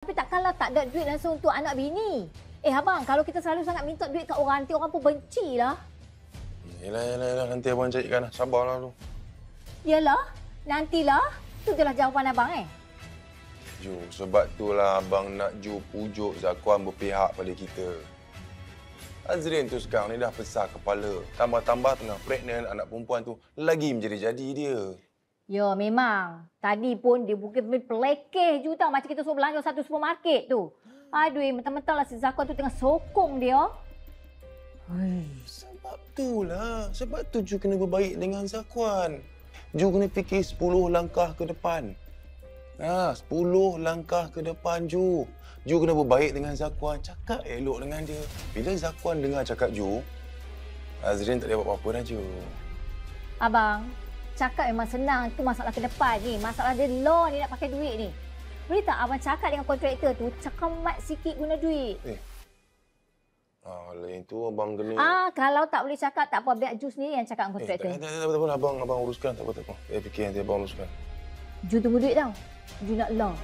Tapi takkanlah tak ada duit langsung untuk anak bini. Abang, kalau kita selalu sangat minta duit kat orang, nanti orang pun benci lah. Yelah. Nanti abang carikan lah. Sabarlah tu. Yalah, nantilah. Itu je lah jawapan abang Ju, sebab itulah abang nak Ju pujuk Zakuan berpihak pada kita. Azrin tu sekarang ni dah besar kepala. Tambah-tambah tengah pregnant, anak perempuan tu lagi menjadi-jadi dia. Ya, memang. Tadi pun dia bukan pelekeh je tau. Macam kita suruh belanja satu supermarket tu. Aduh, mentang-mentang lah si Zakuan tu tengah sokong dia. Sebab itulah. Sebab tu Ju kena berbaik dengan Zakuan. Ju kena fikir 10 langkah ke depan. 10 langkah ke depan Ju. Ju kena berbaik dengan Zakuan. Cakap elok dengan dia. Bila Zakuan dengar cakap Ju, Azrin tak boleh buat apa-apa dah Ju. Abang, cakap memang senang. Itu masalah ke depan ni. Masalah dia law ni nak pakai duit ni. Boleh tak abang cakap dengan kontraktor tu, cakamat sikit guna duit? Lain tu abang kena... Kalau tak boleh cakap, tak apa. Biar Ju sendiri yang cakap dengan kontraktor. Tak apa. Abang uruskan. Tak apa. Saya fikir nanti abang uruskan. Ju tunggu duit tau. Ju nak law.